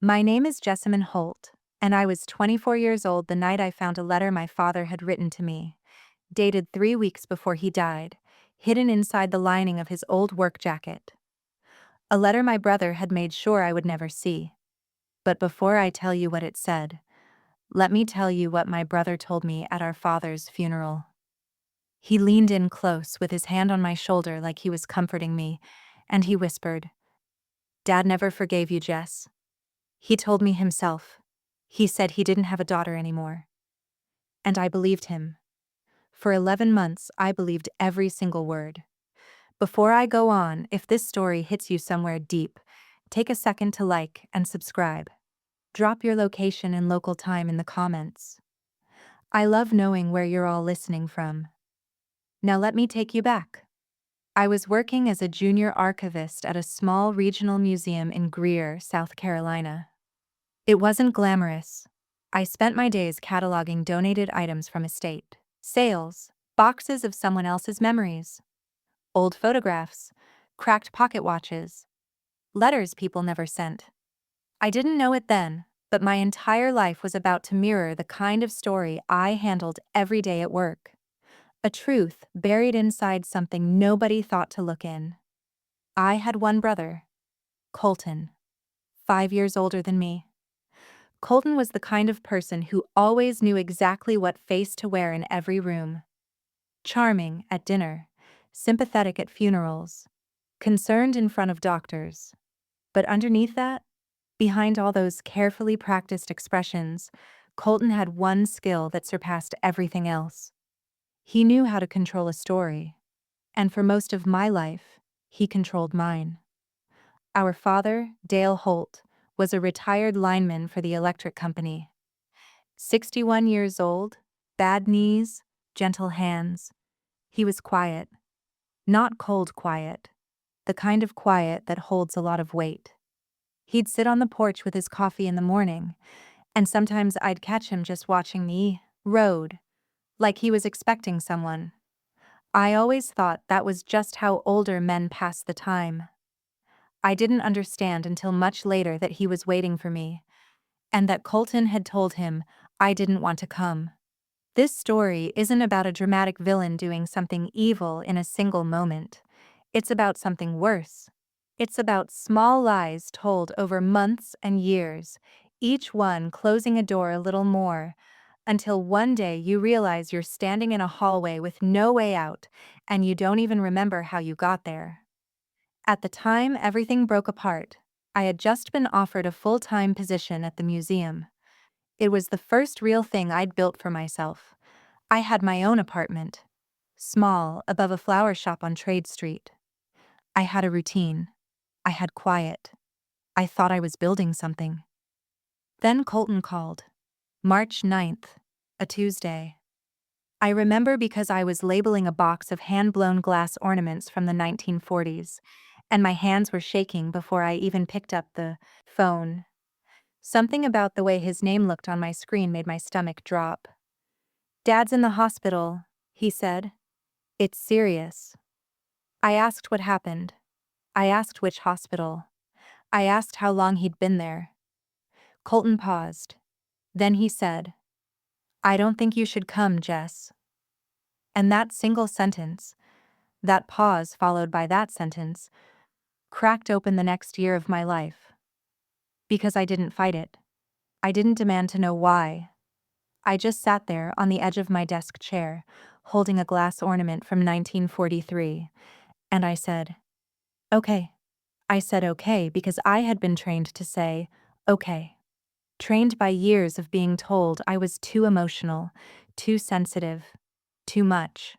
My name is Jessamine Holt, and I was 24 years old the night I found a letter my father had written to me, dated 3 weeks before he died, hidden inside the lining of his old work jacket. A letter my brother had made sure I would never see. But before I tell you what it said, let me tell you what my brother told me at our father's funeral. He leaned in close with his hand on my shoulder like he was comforting me, and he whispered, "Dad never forgave you, Jess." He told me himself. He said he didn't have a daughter anymore. And I believed him. For 11 months, I believed every single word. Before I go on, if this story hits you somewhere deep, take a second to like and subscribe. Drop your location and local time in the comments. I love knowing where you're all listening from. Now let me take you back. I was working as a junior archivist at a small regional museum in Greer, South Carolina. It wasn't glamorous. I spent my days cataloging donated items from estate sales, boxes of someone else's memories, old photographs, cracked pocket watches, letters people never sent. I didn't know it then, but my entire life was about to mirror the kind of story I handled every day at work. A truth buried inside something nobody thought to look in. I had one brother, Colton, 5 years older than me. Colton was the kind of person who always knew exactly what face to wear in every room. Charming at dinner, sympathetic at funerals, concerned in front of doctors. But underneath that, behind all those carefully practiced expressions, Colton had one skill that surpassed everything else. He knew how to control a story. And for most of my life, he controlled mine. Our father, Dale Holt, was a retired lineman for the electric company. 61 years old, bad knees, gentle hands. He was quiet. Not cold quiet. The kind of quiet that holds a lot of weight. He'd sit on the porch with his coffee in the morning, and sometimes I'd catch him just watching the road, like he was expecting someone. I always thought that was just how older men pass the time. I didn't understand until much later that he was waiting for me, and that Colton had told him I didn't want to come. This story isn't about a dramatic villain doing something evil in a single moment. It's about something worse. It's about small lies told over months and years, each one closing a door a little more, until one day you realize you're standing in a hallway with no way out, and you don't even remember how you got there. At the time everything broke apart, I had just been offered a full-time position at the museum. It was the first real thing I'd built for myself. I had my own apartment, small, above a flower shop on Trade Street. I had a routine. I had quiet. I thought I was building something. Then Colton called. March 9th, a Tuesday. I remember because I was labeling a box of hand-blown glass ornaments from the 1940s, and my hands were shaking before I even picked up the phone. Something about the way his name looked on my screen made my stomach drop. "Dad's in the hospital," he said. "It's serious." I asked what happened. I asked which hospital. I asked how long he'd been there. Colton paused. Then he said, "I don't think you should come, Jess." And that single sentence, that pause followed by that sentence, cracked open the next year of my life. Because I didn't fight it. I didn't demand to know why. I just sat there on the edge of my desk chair, holding a glass ornament from 1943, and I said, "Okay." I said okay because I had been trained to say, okay. Trained by years of being told I was too emotional, too sensitive, too much.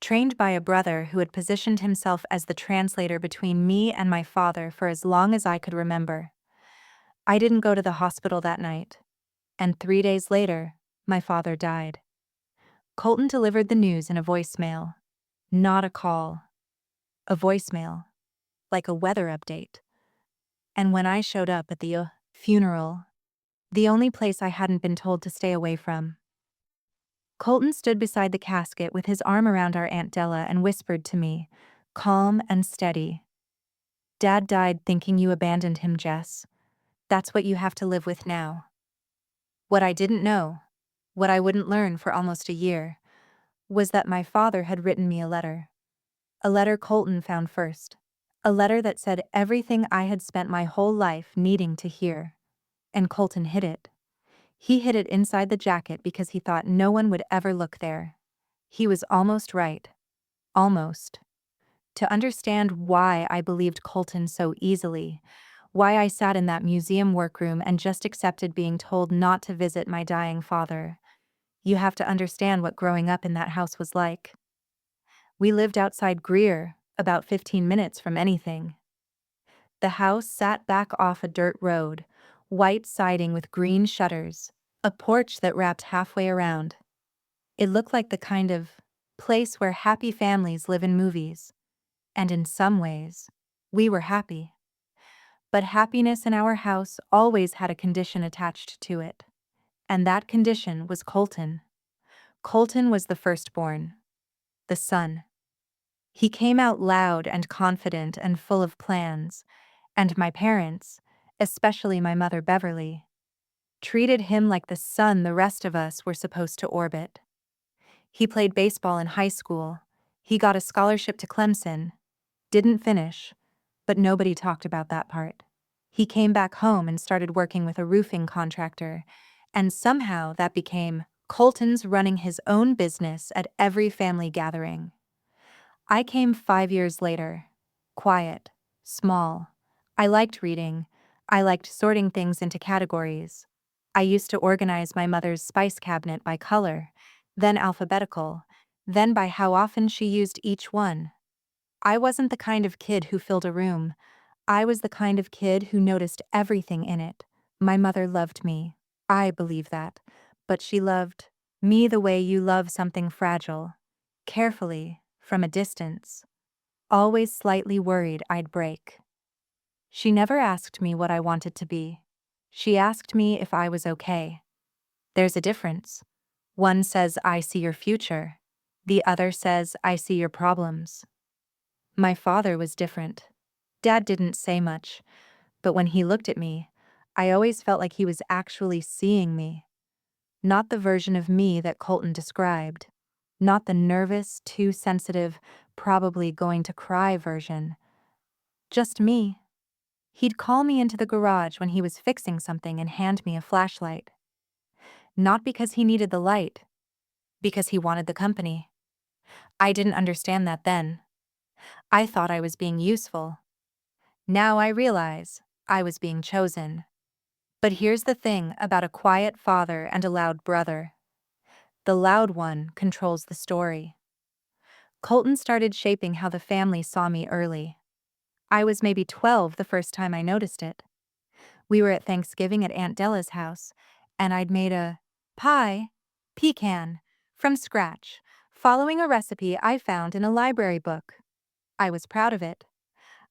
Trained by a brother who had positioned himself as the translator between me and my father for as long as I could remember. I didn't go to the hospital that night, and 3 days later, my father died. Colton delivered the news in a voicemail, not a call. A voicemail, like a weather update. And when I showed up at the funeral, the only place I hadn't been told to stay away from, Colton stood beside the casket with his arm around our Aunt Della and whispered to me, calm and steady, "Dad died thinking you abandoned him, Jess. That's what you have to live with now. What I didn't know, what I wouldn't learn for almost a year, was that my father had written me a letter. A letter Colton found first. A letter that said everything I had spent my whole life needing to hear. And Colton hid it. He hid it inside the jacket because he thought no one would ever look there. He was almost right. Almost. To understand why I believed Colton so easily, why I sat in that museum workroom and just accepted being told not to visit my dying father, you have to understand what growing up in that house was like. We lived outside Greer, about 15 minutes from anything. The house sat back off a dirt road, white siding with green shutters, a porch that wrapped halfway around. It looked like the kind of place where happy families live in movies. And in some ways, we were happy. But happiness in our house always had a condition attached to it. And that condition was Colton. Colton was the firstborn, the son. He came out loud and confident and full of plans, and my parents, especially my mother Beverly, treated him like the sun the rest of us were supposed to orbit. He played baseball in high school. He got a scholarship to Clemson. Didn't finish, but nobody talked about that part. He came back home and started working with a roofing contractor, and somehow that became Colton's running his own business at every family gathering. I came 5 years later. Quiet, small. I liked reading. I liked sorting things into categories. I used to organize my mother's spice cabinet by color, then alphabetical, then by how often she used each one. I wasn't the kind of kid who filled a room. I was the kind of kid who noticed everything in it. My mother loved me. I believe that. But she loved me the way you love something fragile. Carefully, from a distance. Always slightly worried I'd break. She never asked me what I wanted to be. She asked me if I was okay. There's a difference. One says, I see your future. The other says, I see your problems. My father was different. Dad didn't say much, but when he looked at me, I always felt like he was actually seeing me. Not the version of me that Colton described. Not the nervous, too sensitive, probably going to cry version. Just me. He'd call me into the garage when he was fixing something and hand me a flashlight. Not because he needed the light, because he wanted the company. I didn't understand that then. I thought I was being useful. Now I realize I was being chosen. But here's the thing about a quiet father and a loud brother. The loud one controls the story. Colton started shaping how the family saw me early. I was maybe 12 the first time I noticed it. We were at Thanksgiving at Aunt Della's house, and I'd made a pecan, from scratch, following a recipe I found in a library book. I was proud of it.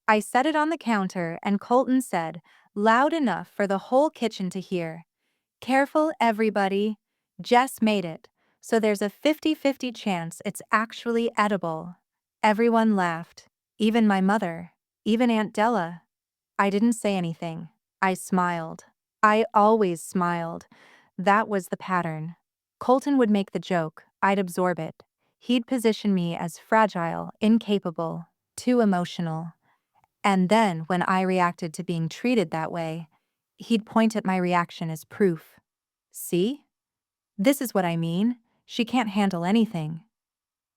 I set it on the counter, and Colton said, loud enough for the whole kitchen to hear, "Careful, everybody. Jess made it, so there's a 50-50 chance it's actually edible." Everyone laughed, even my mother, even Aunt Della. I didn't say anything. I smiled. I always smiled. That was the pattern. Colton would make the joke, I'd absorb it. He'd position me as fragile, incapable, too emotional. And then, when I reacted to being treated that way, he'd point at my reaction as proof. See? This is what I mean. She can't handle anything.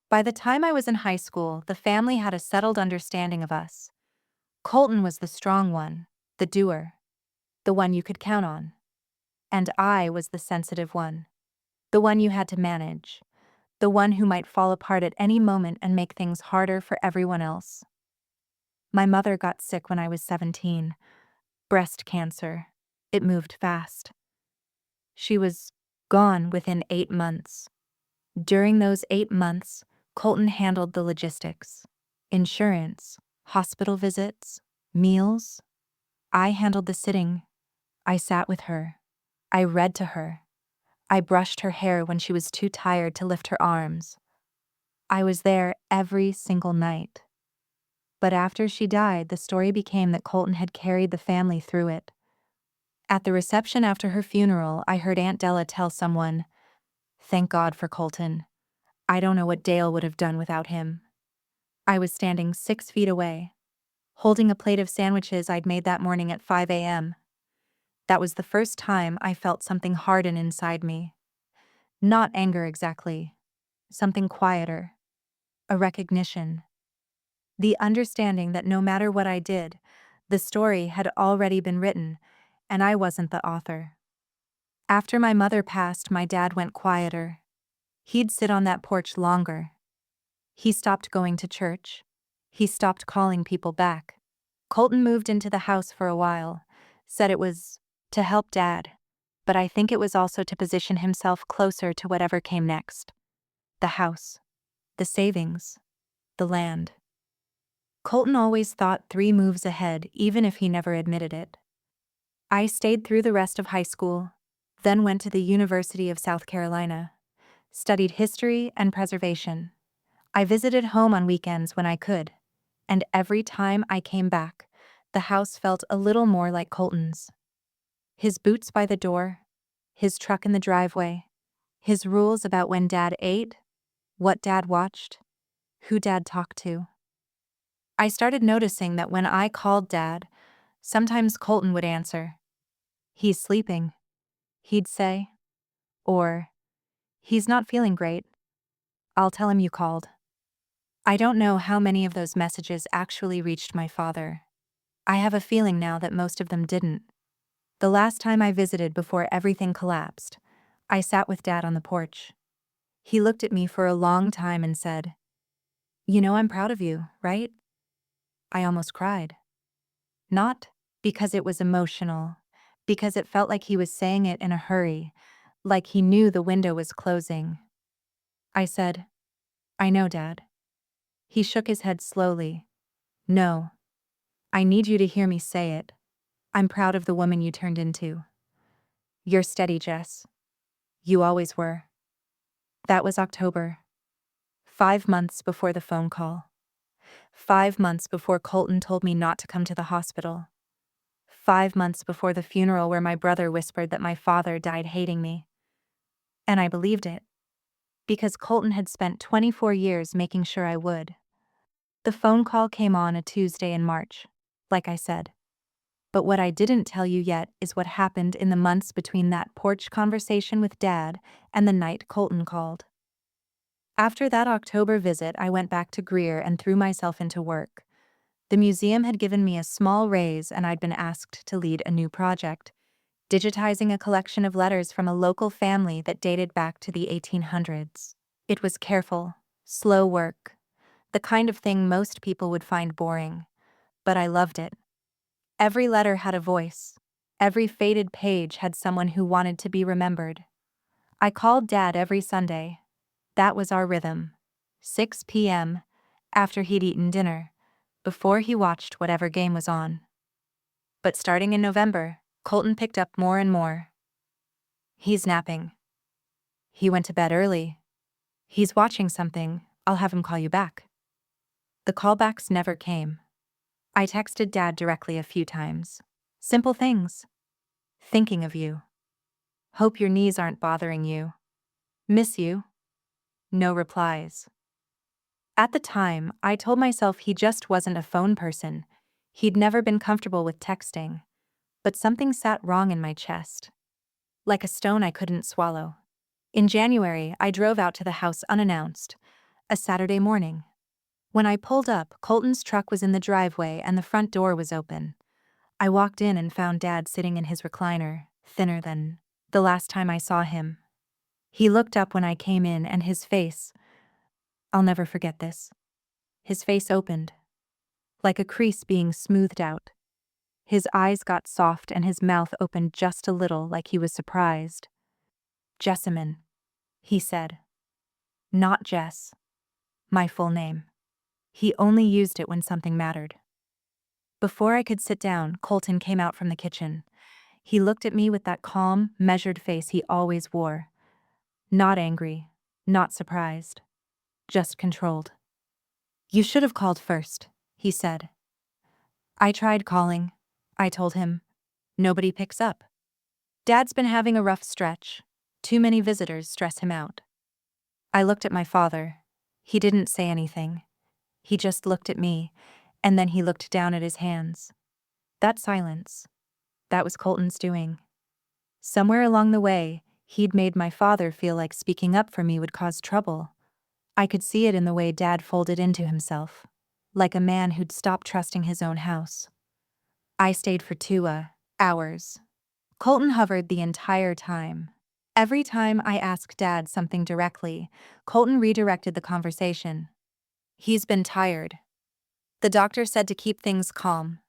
By the time I was in high school, the family had a settled understanding of us. Colton was the strong one, the doer, the one you could count on. And I was the sensitive one, the one you had to manage, the one who might fall apart at any moment and make things harder for everyone else. My mother got sick when I was 17. Breast cancer. It moved fast. She was gone within 8 months. During those 8 months, Colton handled the logistics. Insurance, hospital visits, meals. I handled the sitting. I sat with her. I read to her. I brushed her hair when she was too tired to lift her arms. I was there every single night. But after she died, the story became that Colton had carried the family through it. At the reception after her funeral, I heard Aunt Della tell someone, "Thank God for Colton. I don't know what Dale would have done without him." I was standing 6 feet away, holding a plate of sandwiches I'd made that morning at 5 a.m. That was the first time I felt something harden inside me. Not anger exactly, something quieter, a recognition. The understanding that no matter what I did, the story had already been written, and I wasn't the author. After my mother passed, my dad went quieter. He'd sit on that porch longer. He stopped going to church. He stopped calling people back. Colton moved into the house for a while, said it was to help Dad, but I think it was also to position himself closer to whatever came next. The house, the savings, the land. Colton always thought 3 moves ahead, even if he never admitted it. I stayed through the rest of high school, then went to the University of South Carolina, studied history and preservation. I visited home on weekends when I could, and every time I came back, the house felt a little more like Colton's. His boots by the door, his truck in the driveway, his rules about when Dad ate, what Dad watched, who Dad talked to. I started noticing that when I called Dad, sometimes Colton would answer. "He's sleeping," he'd say, or, "He's not feeling great. I'll tell him you called." I don't know how many of those messages actually reached my father. I have a feeling now that most of them didn't. The last time I visited before everything collapsed, I sat with Dad on the porch. He looked at me for a long time and said, "You know I'm proud of you, right?" I almost cried. Not because it was emotional, because it felt like he was saying it in a hurry, like he knew the window was closing. I said, "I know, Dad." He shook his head slowly. "No. I need you to hear me say it. I'm proud of the woman you turned into. You're steady, Jess. You always were." That was October. 5 months before the phone call. 5 months before Colton told me not to come to the hospital. 5 months before the funeral where my brother whispered that my father died hating me. And I believed it, because Colton had spent 24 years making sure I would. The phone call came on a Tuesday in March, like I said. But what I didn't tell you yet is what happened in the months between that porch conversation with Dad and the night Colton called. After that October visit, I went back to Greer and threw myself into work. The museum had given me a small raise and I'd been asked to lead a new project, digitizing a collection of letters from a local family that dated back to the 1800s. It was careful, slow work, the kind of thing most people would find boring, but I loved it. Every letter had a voice. Every faded page had someone who wanted to be remembered. I called Dad every Sunday. That was our rhythm. 6 p.m., after he'd eaten dinner, before he watched whatever game was on. But starting in November, Colton picked up more and more. "He's napping. He went to bed early. He's watching something. I'll have him call you back." The callbacks never came. I texted Dad directly a few times. Simple things. "Thinking of you. Hope your knees aren't bothering you. Miss you." No replies. At the time, I told myself he just wasn't a phone person. He'd never been comfortable with texting. But something sat wrong in my chest. Like a stone I couldn't swallow. In January, I drove out to the house unannounced. A Saturday morning. When I pulled up, Colton's truck was in the driveway and the front door was open. I walked in and found Dad sitting in his recliner, thinner than the last time I saw him. He looked up when I came in and his face, I'll never forget this. His face opened, like a crease being smoothed out. His eyes got soft and his mouth opened just a little, like he was surprised. "Jessamine," he said. Not Jess. My full name. He only used it when something mattered. Before I could sit down, Colton came out from the kitchen. He looked at me with that calm, measured face he always wore. Not angry, not surprised, just controlled. "You should have called first," he said. "I tried calling," I told him. "Nobody picks up." Dad's been having a rough stretch. Too many visitors stress him out. I looked at my father. He didn't say anything. He just looked at me, and then he looked down at his hands. That silence. That was Colton's doing. Somewhere along the way, he'd made my father feel like speaking up for me would cause trouble. I could see it in the way Dad folded into himself, like a man who'd stopped trusting his own house. I stayed for 2 hours. Colton hovered the entire time. Every time I asked Dad something directly, Colton redirected the conversation. He's been tired. The doctor said to keep things calm.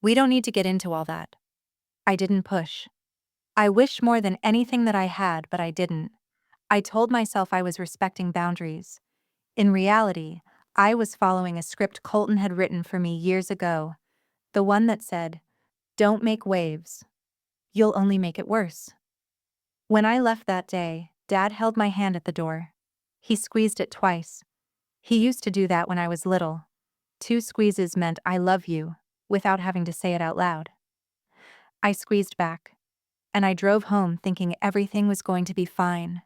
We don't need to get into all that. I didn't push. I wish more than anything that I had, but I didn't. I told myself I was respecting boundaries. In reality, I was following a script Colton had written for me years ago. The one that said, "Don't make waves. You'll only make it worse." When I left that day, Dad held my hand at the door. He squeezed it twice. He used to do that when I was little. 2 squeezes meant "I love you," without having to say it out loud. I squeezed back, and I drove home thinking everything was going to be fine.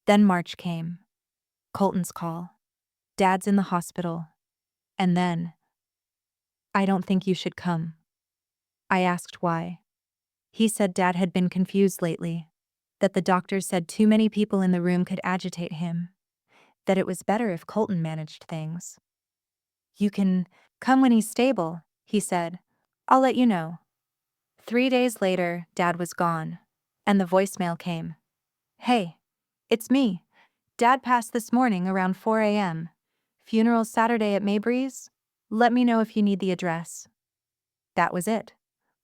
Then March came. Colton's call. Dad's in the hospital. And then, "I don't think you should come." I asked why. He said Dad had been confused lately, that the doctors said too many people in the room could agitate him, that it was better if Colton managed things. "You can come when he's stable," he said. "I'll let you know." 3 days later, Dad was gone, and the voicemail came. "Hey, it's me. Dad passed this morning around 4 a.m. Funeral Saturday at Mabry's. Let me know if you need the address." That was it.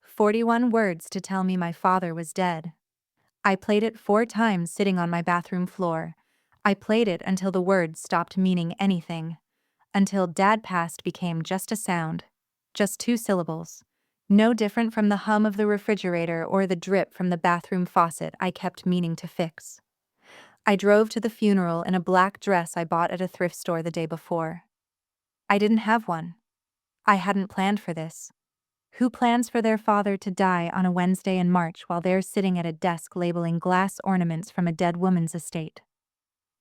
41 words to tell me my father was dead. I played it 4 times sitting on my bathroom floor. I played it until the words stopped meaning anything. Until Dad passed became just a sound. Just 2 syllables. No different from the hum of the refrigerator or the drip from the bathroom faucet I kept meaning to fix. I drove to the funeral in a black dress I bought at a thrift store the day before. I didn't have one. I hadn't planned for this. Who plans for their father to die on a Wednesday in March while they're sitting at a desk labeling glass ornaments from a dead woman's estate?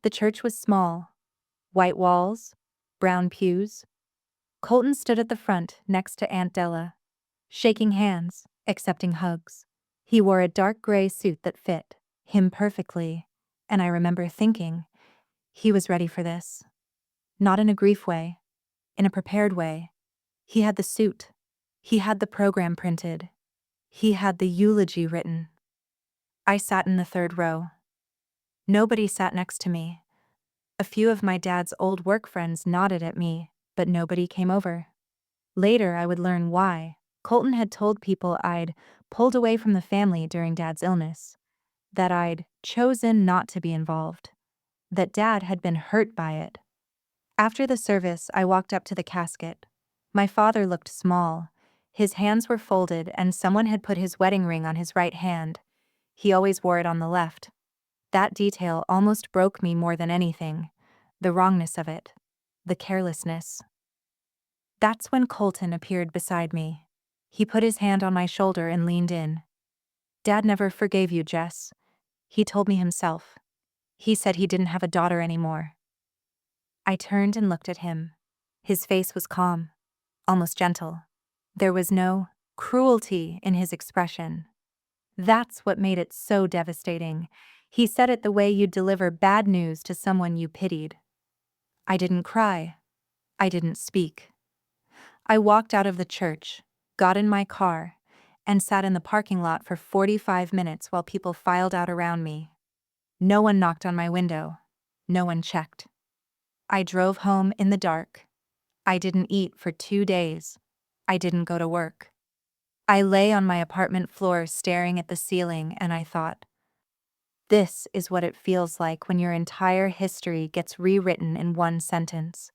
The church was small. White walls, brown pews. Colton stood at the front next to Aunt Della, shaking hands, accepting hugs. He wore a dark gray suit that fit him perfectly, and I remember thinking, he was ready for this. Not in a grief way, in a prepared way. He had the suit. He had the program printed. He had the eulogy written. I sat in the 3rd row. Nobody sat next to me. A few of my dad's old work friends nodded at me, but nobody came over. Later, I would learn why. Colton had told people I'd pulled away from the family during Dad's illness, that I'd chosen not to be involved, that Dad had been hurt by it. After the service, I walked up to the casket. My father looked small. His hands were folded, and someone had put his wedding ring on his right hand. He always wore it on the left. That detail almost broke me more than anything. The wrongness of it. The carelessness. That's when Colton appeared beside me. He put his hand on my shoulder and leaned in. "Dad never forgave you, Jess," he told me himself. He said he didn't have a daughter anymore. I turned and looked at him. His face was calm, almost gentle. There was no cruelty in his expression. That's what made it so devastating. He said it the way you'd deliver bad news to someone you pitied. I didn't cry. I didn't speak. I walked out of the church, got in my car, and sat in the parking lot for 45 minutes while people filed out around me. No one knocked on my window. No one checked. I drove home in the dark. I didn't eat for 2 days. I didn't go to work. I lay on my apartment floor staring at the ceiling, and I thought, this is what it feels like when your entire history gets rewritten in one sentence.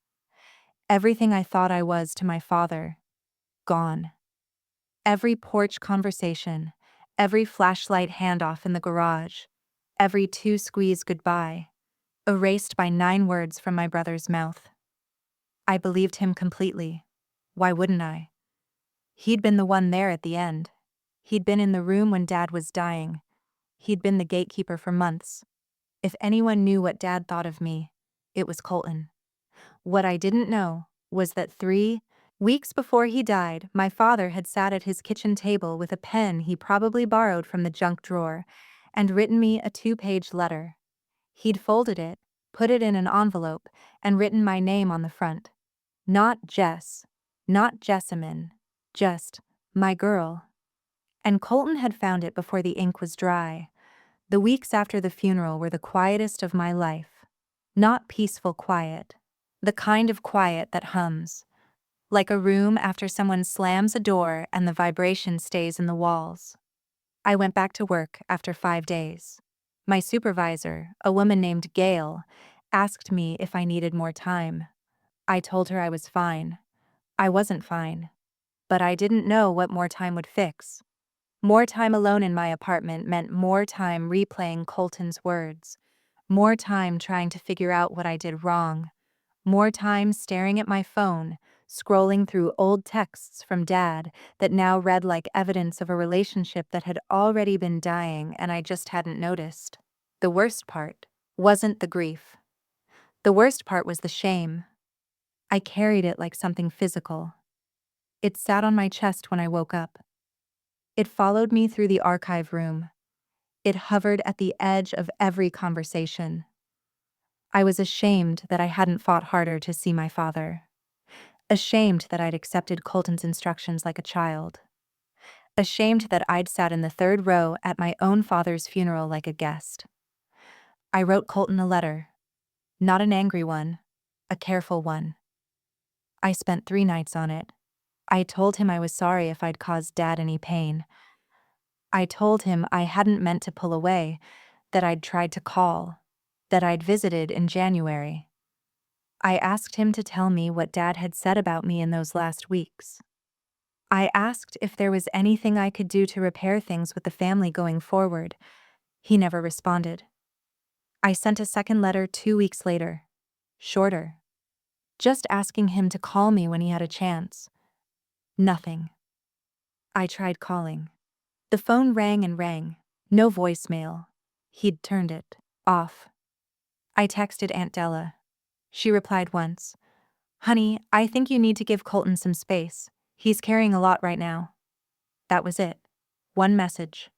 Everything I thought I was to my father, gone. Every porch conversation, every flashlight handoff in the garage, every 2-squeeze goodbye, erased by 9 words from my brother's mouth. I believed him completely. Why wouldn't I? He'd been the one there at the end. He'd been in the room when Dad was dying. He'd been the gatekeeper for months. If anyone knew what Dad thought of me, it was Colton. What I didn't know was that 3 weeks before he died, my father had sat at his kitchen table with a pen he probably borrowed from the junk drawer and written me a 2-page letter. He'd folded it, put it in an envelope, and written my name on the front. Not Jess, not Jessamine, just my girl. And Colton had found it before the ink was dry. The weeks after the funeral were the quietest of my life. Not peaceful quiet. The kind of quiet that hums. Like a room after someone slams a door and the vibration stays in the walls. I went back to work after 5 days. My supervisor, a woman named Gail, asked me if I needed more time. I told her I was fine. I wasn't fine. But I didn't know what more time would fix. More time alone in my apartment meant more time replaying Colton's words. More time trying to figure out what I did wrong. More time staring at my phone, scrolling through old texts from Dad that now read like evidence of a relationship that had already been dying and I just hadn't noticed. The worst part wasn't the grief. The worst part was the shame. I carried it like something physical. It sat on my chest when I woke up. It followed me through the archive room. It hovered at the edge of every conversation. I was ashamed that I hadn't fought harder to see my father. Ashamed that I'd accepted Colton's instructions like a child. Ashamed that I'd sat in the third row at my own father's funeral like a guest. I wrote Colton a letter. Not an angry one, a careful one. I spent 3 nights on it. I told him I was sorry if I'd caused Dad any pain. I told him I hadn't meant to pull away, that I'd tried to call, that I'd visited in January. I asked him to tell me what Dad had said about me in those last weeks. I asked if there was anything I could do to repair things with the family going forward. He never responded. I sent a second letter 2 weeks later. Shorter. Just asking him to call me when he had a chance. Nothing. I tried calling. The phone rang and rang. No voicemail. He'd turned it off. I texted Aunt Della. She replied once. Honey, I think you need to give Colton some space. He's carrying a lot right now. That was it. One message.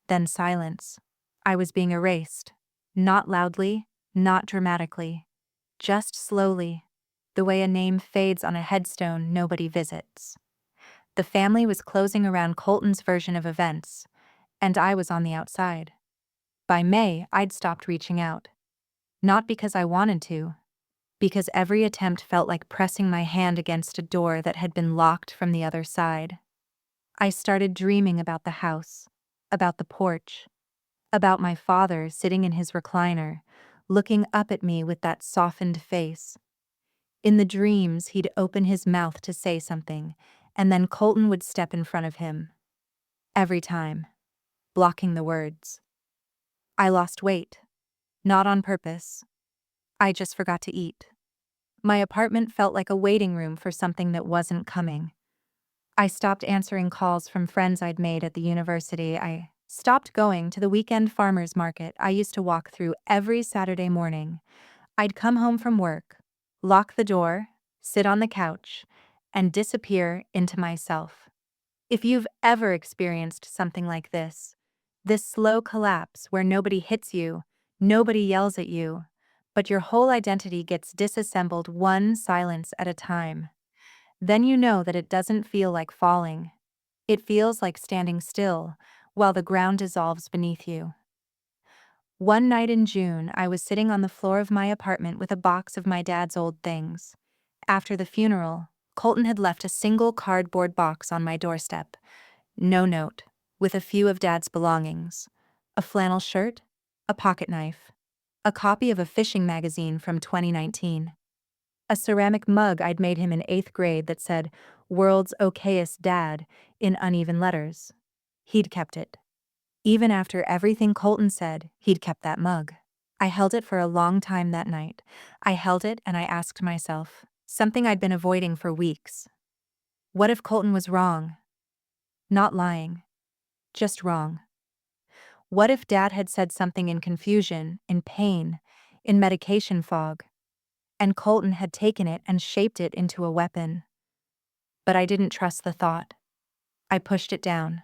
Then silence. I was being erased. Not loudly, not dramatically. Just slowly. The way a name fades on a headstone nobody visits. The family was closing around Colton's version of events, and I was on the outside. By May, I'd stopped reaching out. Not because I wanted to, because every attempt felt like pressing my hand against a door that had been locked from the other side. I started dreaming about the house, about the porch, about my father sitting in his recliner, looking up at me with that softened face. In the dreams, he'd open his mouth to say something, and then Colton would step in front of him. Every time, blocking the words. I lost weight. Not on purpose. I just forgot to eat. My apartment felt like a waiting room for something that wasn't coming. I stopped answering calls from friends I'd made at the university. I stopped going to the weekend farmers market I used to walk through every Saturday morning. I'd come home from work, lock the door, sit on the couch, and disappear into myself. If you've ever experienced something like this slow collapse where nobody hits you, nobody yells at you, but your whole identity gets disassembled one silence at a time, then you know that it doesn't feel like falling. It feels like standing still while the ground dissolves beneath you. One night in June, I was sitting on the floor of my apartment with a box of my dad's old things. After the funeral, Colton had left a single cardboard box on my doorstep. No note, with a few of Dad's belongings. A flannel shirt, a pocket knife, a copy of a fishing magazine from 2019. A ceramic mug I'd made him in 8th grade that said, "World's okayest dad," in uneven letters. He'd kept it. Even after everything Colton said, he'd kept that mug. I held it for a long time that night. I held it and I asked myself, something I'd been avoiding for weeks. What if Colton was wrong? Not lying. just wrong. What if Dad had said something in confusion, in pain, in medication fog, and Colton had taken it and shaped it into a weapon? But I didn't trust the thought. I pushed it down.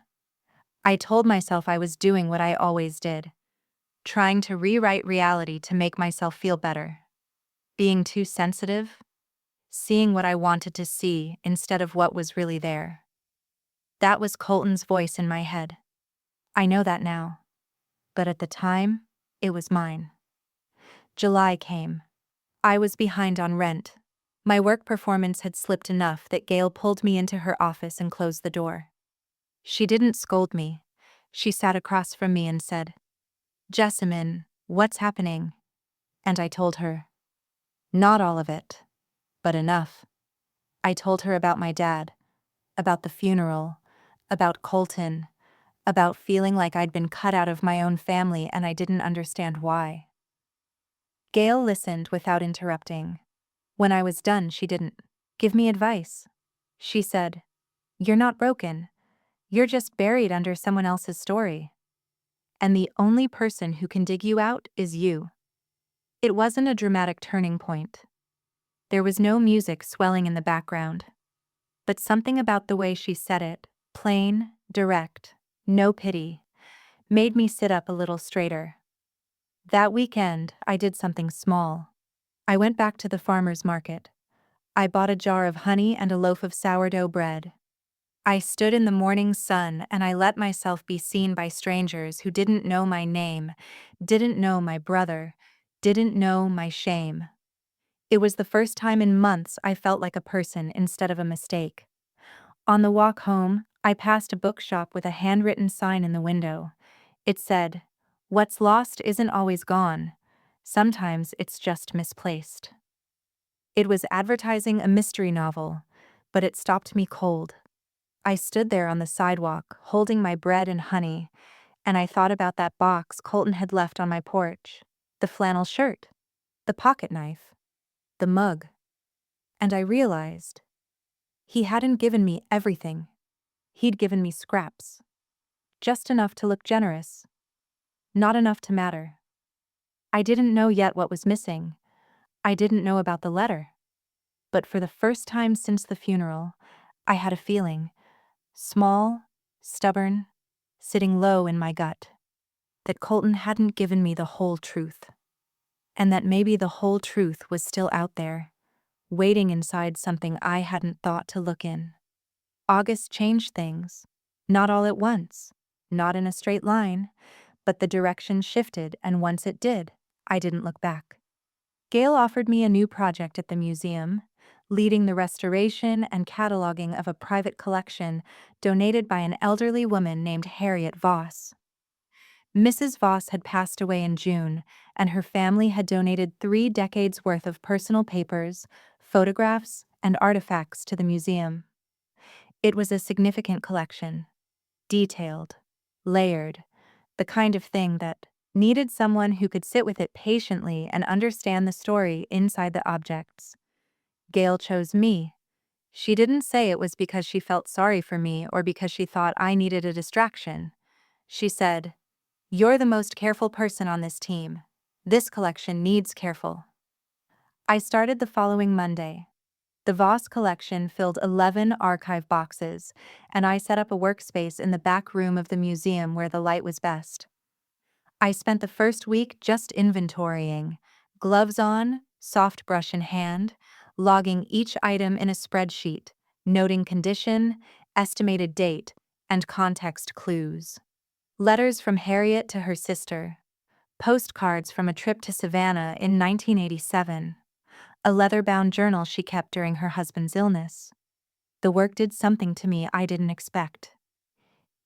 I told myself I was doing what I always did, trying to rewrite reality to make myself feel better. Being too sensitive, seeing what I wanted to see instead of what was really there. That was Colton's voice in my head. I know that now. But at the time, it was mine. July came. I was behind on rent. My work performance had slipped enough that Gail pulled me into her office and closed the door. She didn't scold me. She sat across from me and said, "Jessamine, what's happening?" And I told her. Not all of it, but enough. I told her about my dad, about the funeral, about Colton, about feeling like I'd been cut out of my own family and I didn't understand why. Gail listened without interrupting. When I was done, she didn't give me advice. She said, "You're not broken. You're just buried under someone else's story. And the only person who can dig you out is you." It wasn't a dramatic turning point. There was no music swelling in the background. But something about the way she said it, plain, direct, no pity, made me sit up a little straighter. That weekend, I did something small. I went back to the farmer's market. I bought a jar of honey and a loaf of sourdough bread. I stood in the morning sun and I let myself be seen by strangers who didn't know my name, didn't know my brother, didn't know my shame. It was the first time in months I felt like a person instead of a mistake. On the walk home, I passed a bookshop with a handwritten sign in the window. It said, "What's lost isn't always gone. Sometimes it's just misplaced." It was advertising a mystery novel, but it stopped me cold. I stood there on the sidewalk, holding my bread and honey, and I thought about that box Colton had left on my porch, the flannel shirt, the pocket knife, the mug. And I realized he hadn't given me everything. He'd given me scraps. Just enough to look generous, not enough to matter. I didn't know yet what was missing. I didn't know about the letter. But for the first time since the funeral, I had a feeling, small, stubborn, sitting low in my gut, that Colton hadn't given me the whole truth. And that maybe the whole truth was still out there, waiting inside something I hadn't thought to look in. August changed things. Not all at once, not in a straight line, but the direction shifted, and once it did, I didn't look back. Gail offered me a new project at the museum, leading the restoration and cataloging of a private collection donated by an elderly woman named Harriet Voss. Mrs. Voss had passed away in June, and her family had donated 3 decades worth of personal papers, photographs, and artifacts to the museum. It was a significant collection, detailed, layered, the kind of thing that needed someone who could sit with it patiently and understand the story inside the objects. Gail chose me. She didn't say it was because she felt sorry for me or because she thought I needed a distraction. She said, "You're the most careful person on this team. This collection needs careful." I started the following Monday. The Voss collection filled 11 archive boxes, and I set up a workspace in the back room of the museum where the light was best. I spent the first week just inventorying, gloves on, soft brush in hand, logging each item in a spreadsheet, noting condition, estimated date, and context clues. Letters from Harriet to her sister, postcards from a trip to Savannah in 1987, a leather-bound journal she kept during her husband's illness. The work did something to me I didn't expect.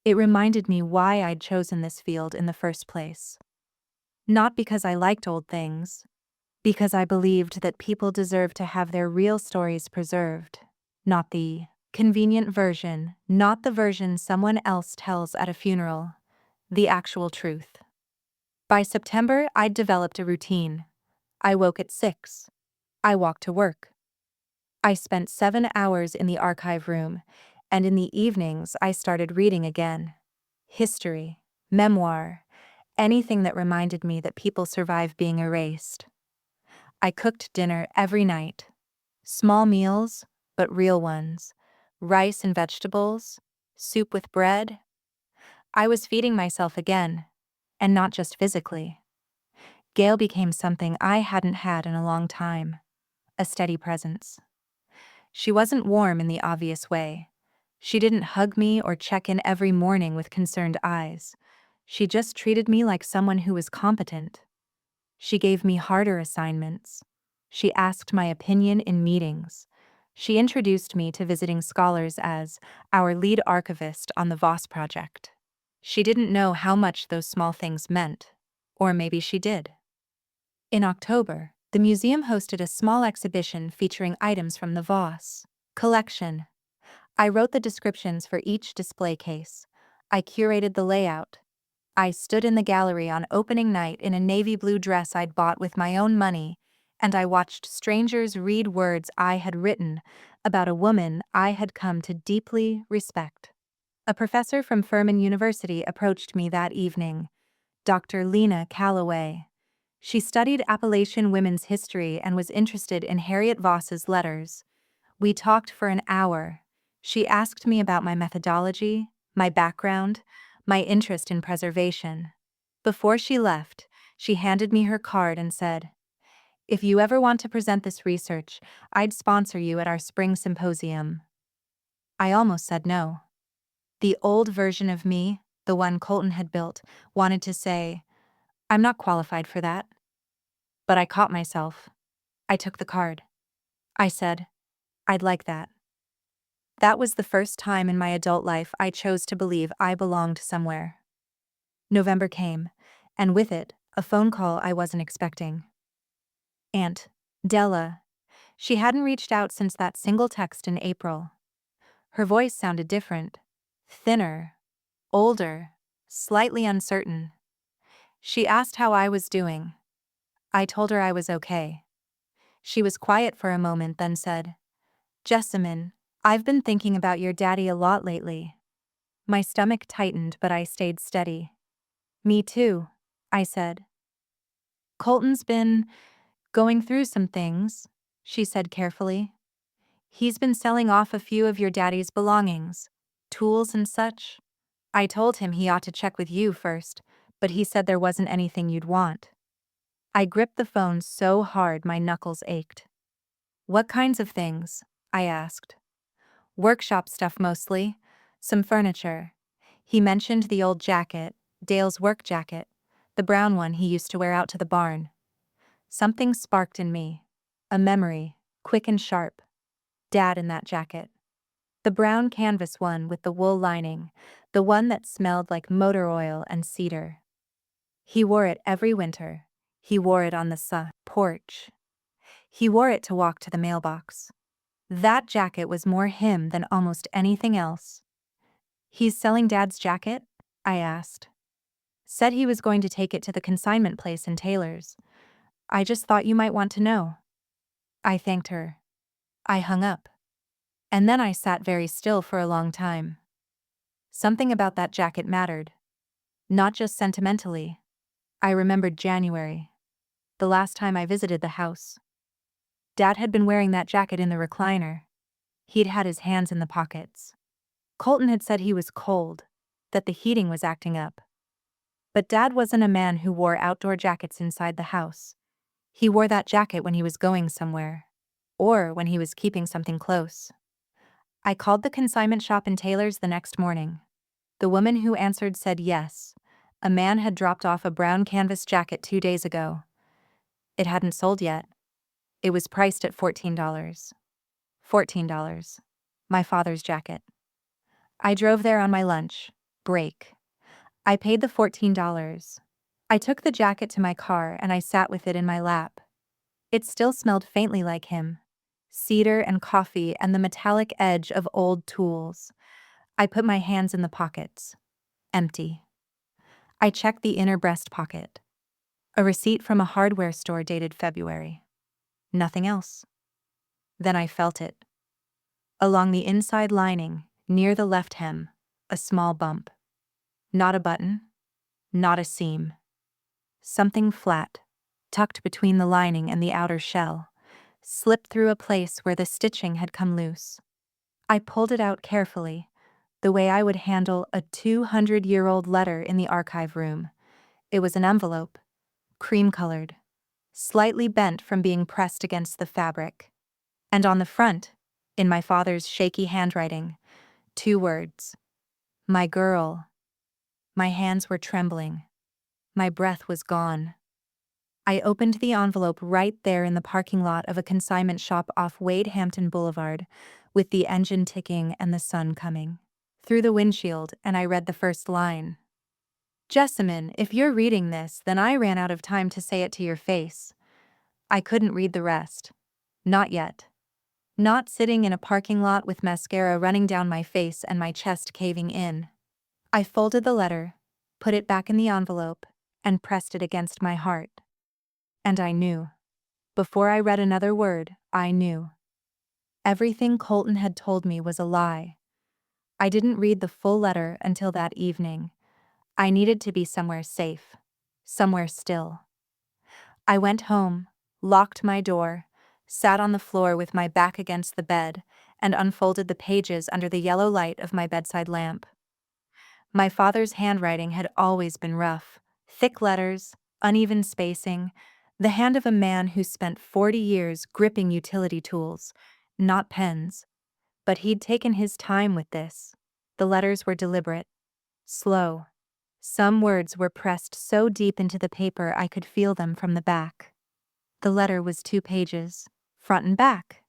It reminded me why I'd chosen this field in the first place. Not because I liked old things, because I believed that people deserve to have their real stories preserved, not the convenient version, not the version someone else tells at a funeral, the actual truth. By September, I'd developed a routine. I woke at 6. I walked to work. I spent 7 hours in the archive room, and in the evenings I started reading again. history, memoir, anything that reminded me that people survive being erased. I cooked dinner every night. Small meals, but real ones. Rice and vegetables, soup with bread. I was feeding myself again, and not just physically. Gail became something I hadn't had in a long time, a steady presence. She wasn't warm in the obvious way. She didn't hug me or check in every morning with concerned eyes. She just treated me like someone who was competent. She gave me harder assignments. She asked my opinion in meetings. She introduced me to visiting scholars as our lead archivist on the Voss project. She didn't know how much those small things meant. Or maybe she did. In October, the museum hosted a small exhibition featuring items from the Voss collection. I wrote the descriptions for each display case. I curated the layout. I stood in the gallery on opening night in a navy blue dress I'd bought with my own money, and I watched strangers read words I had written about a woman I had come to deeply respect. A professor from Furman University approached me that evening, Dr. Lena Calloway. She studied Appalachian women's history and was interested in Harriet Voss's letters. We talked for an hour. She asked me about my methodology, my background, my interest in preservation. Before she left, she handed me her card and said, "If you ever want to present this research, I'd sponsor you at our spring symposium." I almost said no. The old version of me, the one Colton had built, wanted to say, "I'm not qualified for that." But I caught myself. I took the card. I said, "I'd like that." That was the first time in my adult life I chose to believe I belonged somewhere. November came, and with it, a phone call I wasn't expecting. Aunt Della. She hadn't reached out since that single text in April. Her voice sounded different, thinner, older, slightly uncertain. She asked how I was doing. I told her I was okay. She was quiet for a moment, then said, "Jessamine, I've been thinking about your daddy a lot lately." My stomach tightened, but I stayed steady. "Me too," I said. "Colton's been going through some things," she said carefully. "He's been selling off a few of your daddy's belongings, tools and such. I told him he ought to check with you first, but he said there wasn't anything you'd want." I gripped the phone so hard my knuckles ached. "What kinds of things?" I asked. "Workshop stuff mostly. Some furniture." He mentioned the old jacket, Dale's work jacket, the brown one he used to wear out to the barn. Something sparked in me. A memory, quick and sharp. Dad in that jacket. The brown canvas one with the wool lining, the one that smelled like motor oil and cedar. He wore it every winter. He wore it on the porch. He wore it to walk to the mailbox. That jacket was more him than almost anything else. "He's selling Dad's jacket?" I asked. "Said he was going to take it to the consignment place in Taylor's. I just thought you might want to know." I thanked her. I hung up. And then I sat very still for a long time. Something about that jacket mattered. Not just sentimentally. I remembered January, the last time I visited the house. Dad had been wearing that jacket in the recliner. He'd had his hands in the pockets. Colton had said he was cold, that the heating was acting up. But Dad wasn't a man who wore outdoor jackets inside the house. He wore that jacket when he was going somewhere, or when he was keeping something close. I called the consignment shop in Taylor's the next morning. The woman who answered said yes. A man had dropped off a brown canvas jacket 2 days ago. It hadn't sold yet. It was priced at $14. $14. My father's jacket. I drove there on my lunch break. I paid the $14. I took the jacket to my car and I sat with it in my lap. It still smelled faintly like him. Cedar and coffee and the metallic edge of old tools. I put my hands in the pockets. Empty. I checked the inner breast pocket. A receipt from a hardware store dated February. Nothing else. Then I felt it. Along the inside lining, near the left hem, a small bump. Not a button, not a seam. Something flat, tucked between the lining and the outer shell, slipped through a place where the stitching had come loose. I pulled it out carefully, the way I would handle a 200-year-old letter in the archive room. It was an envelope, cream-colored, slightly bent from being pressed against the fabric. And on the front, in my father's shaky handwriting, 2 words. My girl. My hands were trembling. My breath was gone. I opened the envelope right there in the parking lot of a consignment shop off Wade Hampton Boulevard, with the engine ticking and the sun coming through the windshield, and I read the first line. Jessamine, if you're reading this, then I ran out of time to say it to your face. I couldn't read the rest. Not yet. Not sitting in a parking lot with mascara running down my face and my chest caving in. I folded the letter, put it back in the envelope, and pressed it against my heart. And I knew. Before I read another word, I knew. Everything Colton had told me was a lie. I didn't read the full letter until that evening. I needed to be somewhere safe, somewhere still. I went home, locked my door, sat on the floor with my back against the bed, and unfolded the pages under the yellow light of my bedside lamp. My father's handwriting had always been rough, thick letters, uneven spacing, the hand of a man who spent 40 years gripping utility tools, not pens. But he'd taken his time with this. The letters were deliberate, slow. Some words were pressed so deep into the paper I could feel them from the back. The letter was 2 pages, front and back.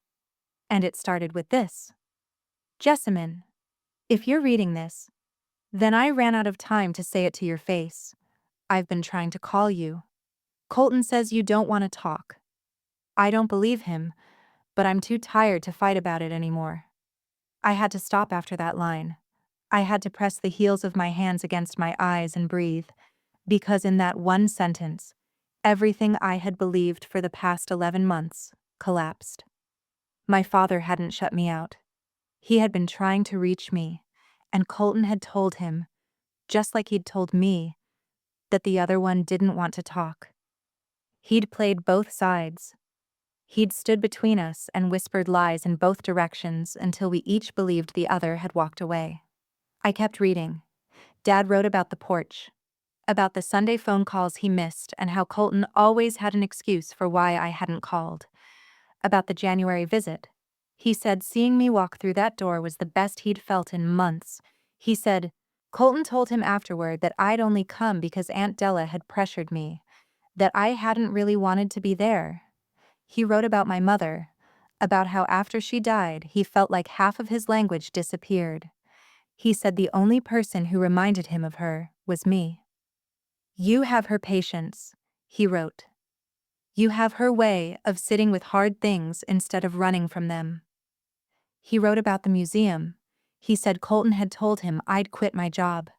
And it started with this. Jessamine, if you're reading this, then I ran out of time to say it to your face. I've been trying to call you. Colton says you don't want to talk. I don't believe him, but I'm too tired to fight about it anymore. I had to stop after that line. I had to press the heels of my hands against my eyes and breathe, because in that one sentence, everything I had believed for the past 11 months collapsed. My father hadn't shut me out. He had been trying to reach me, and Colton had told him, just like he'd told me, that the other one didn't want to talk. He'd played both sides. He'd stood between us and whispered lies in both directions until we each believed the other had walked away. I kept reading. Dad wrote about the porch, about the Sunday phone calls he missed and how Colton always had an excuse for why I hadn't called, about the January visit. He said seeing me walk through that door was the best he'd felt in months. He said, Colton told him afterward that I'd only come because Aunt Della had pressured me, that I hadn't really wanted to be there. He wrote about my mother, about how after she died he felt like half of his language disappeared. He said the only person who reminded him of her was me. You have her patience, he wrote. You have her way of sitting with hard things instead of running from them. He wrote about the museum. He said Colton had told him I'd quit my job,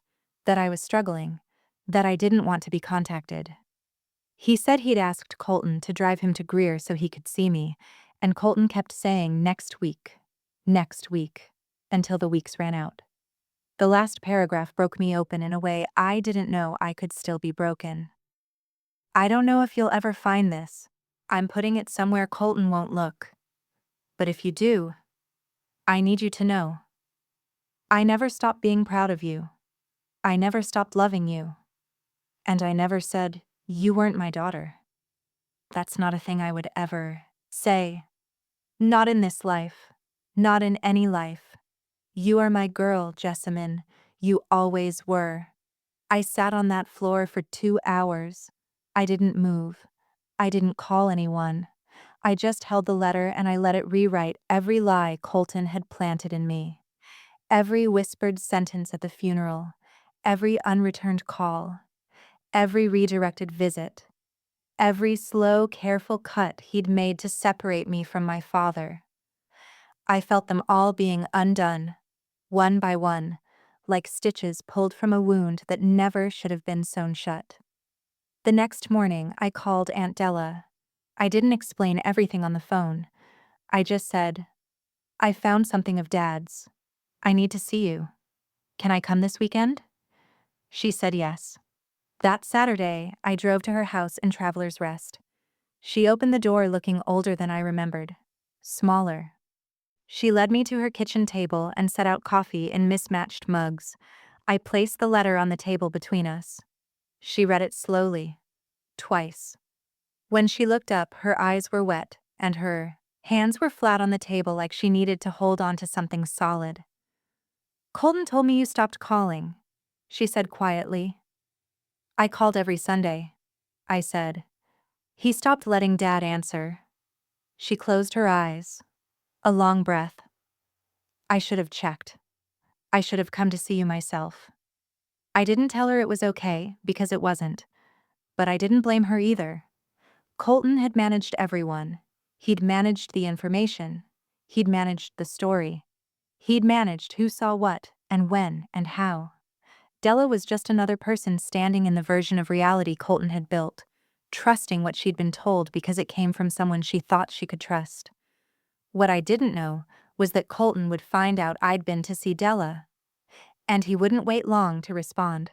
that I was struggling, that I didn't want to be contacted. He said he'd asked Colton to drive him to Greer so he could see me, and Colton kept saying next week, until the weeks ran out. The last paragraph broke me open in a way I didn't know I could still be broken. I don't know if you'll ever find this. I'm putting it somewhere Colton won't look. But if you do, I need you to know. I never stopped being proud of you. I never stopped loving you. And I never said, you weren't my daughter. That's not a thing I would ever say. Not in this life. Not in any life. You are my girl, Jessamine. You always were. I sat on that floor for 2 hours. I didn't move. I didn't call anyone. I just held the letter and I let it rewrite every lie Colton had planted in me. Every whispered sentence at the funeral. Every unreturned call. Every redirected visit. Every slow, careful cut he'd made to separate me from my father. I felt them all being undone, one by one, like stitches pulled from a wound that never should have been sewn shut. The next morning, I called Aunt Della. I didn't explain everything on the phone. I just said, I found something of Dad's. I need to see you. Can I come this weekend? She said yes. That Saturday, I drove to her house in Traveler's Rest. She opened the door looking older than I remembered. Smaller. She led me to her kitchen table and set out coffee in mismatched mugs. I placed the letter on the table between us. She read it slowly. Twice. When she looked up, her eyes were wet, and her hands were flat on the table like she needed to hold on to something solid. "Colton told me you stopped calling," she said quietly. "I called every Sunday," I said. "He stopped letting Dad answer." She closed her eyes. A long breath. "I should have checked. I should have come to see you myself." I didn't tell her it was okay, because it wasn't. But I didn't blame her either. Colton had managed everyone. He'd managed the information. He'd managed the story. He'd managed who saw what, and when, and how. Della was just another person standing in the version of reality Colton had built, trusting what she'd been told because it came from someone she thought she could trust. What I didn't know was that Colton would find out I'd been to see Della. And he wouldn't wait long to respond.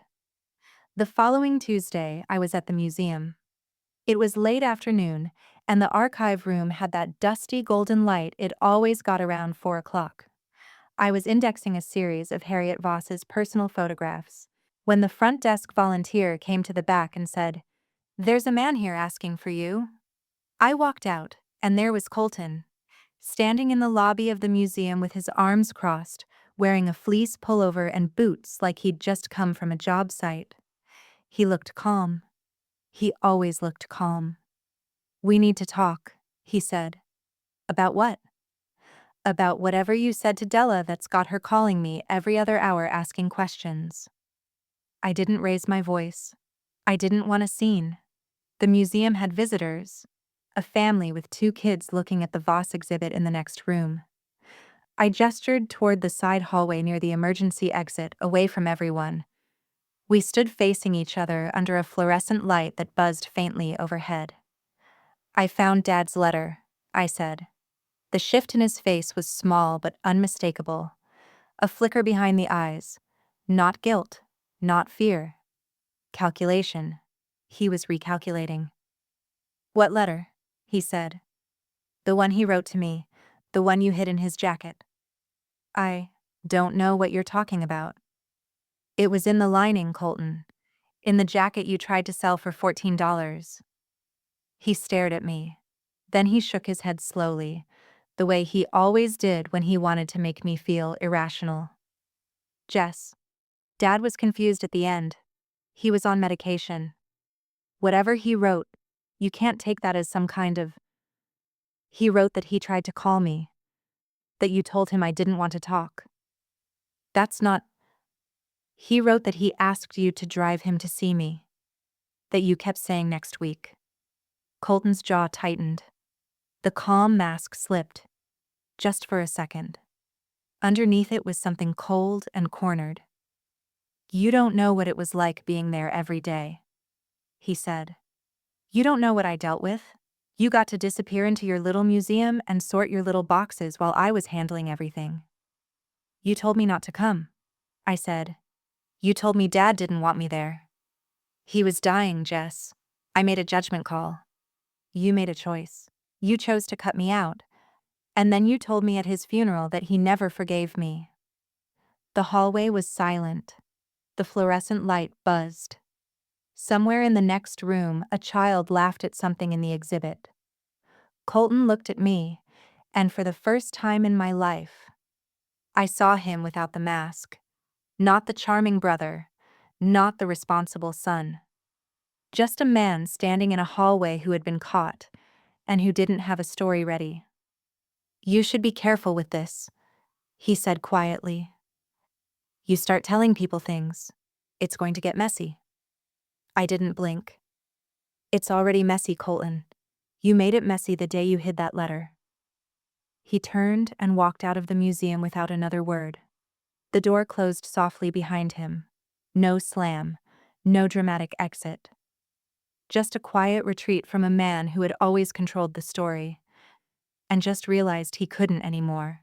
The following Tuesday, I was at the museum. It was late afternoon, and the archive room had that dusty golden light it always got around 4 o'clock. I was indexing a series of Harriet Voss's personal photographs when the front desk volunteer came to the back and said, "There's a man here asking for you." I walked out, and there was Colton, standing in the lobby of the museum with his arms crossed, wearing a fleece pullover and boots like he'd just come from a job site. He looked calm. He always looked calm. "We need to talk," he said. "About what?" "About whatever you said to Della that's got her calling me every other hour asking questions." I didn't raise my voice. I didn't want a scene. The museum had visitors, a family with 2 kids looking at the Voss exhibit in the next room. I gestured toward the side hallway near the emergency exit, away from everyone. We stood facing each other under a fluorescent light that buzzed faintly overhead. "I found Dad's letter," I said. The shift in his face was small but unmistakable. A flicker behind the eyes. Not guilt, not fear. Calculation. He was recalculating. "What letter?" he said. "The one he wrote to me, the one you hid in his jacket." "I don't know what you're talking about." "It was in the lining, Colton. In the jacket you tried to sell for $14. He stared at me. Then he shook his head slowly, the way he always did when he wanted to make me feel irrational. "Jess." Dad was confused at the end. He was on medication. "Whatever he wrote, you can't take that as some kind of..." "He wrote that he tried to call me. That you told him I didn't want to talk." "That's not..." "He wrote that he asked you to drive him to see me. That you kept saying next week." Colton's jaw tightened. The calm mask slipped. Just for a second. Underneath it was something cold and cornered. "You don't know what it was like being there every day," he said. "You don't know what I dealt with. You got to disappear into your little museum and sort your little boxes while I was handling everything." "You told me not to come," I said. "You told me Dad didn't want me there." "He was dying, Jess. I made a judgment call." "You made a choice. You chose to cut me out. And then you told me at his funeral that he never forgave me." The hallway was silent. The fluorescent light buzzed. Somewhere in the next room, a child laughed at something in the exhibit. Colton looked at me, and for the first time in my life, I saw him without the mask. Not the charming brother, not the responsible son. Just a man standing in a hallway who had been caught, and who didn't have a story ready. "You should be careful with this," he said quietly. "You start telling people things, it's going to get messy." I didn't blink. "It's already messy, Colton. You made it messy the day you hid that letter." He turned and walked out of the museum without another word. The door closed softly behind him. No slam, no dramatic exit. Just a quiet retreat from a man who had always controlled the story, and just realized he couldn't anymore.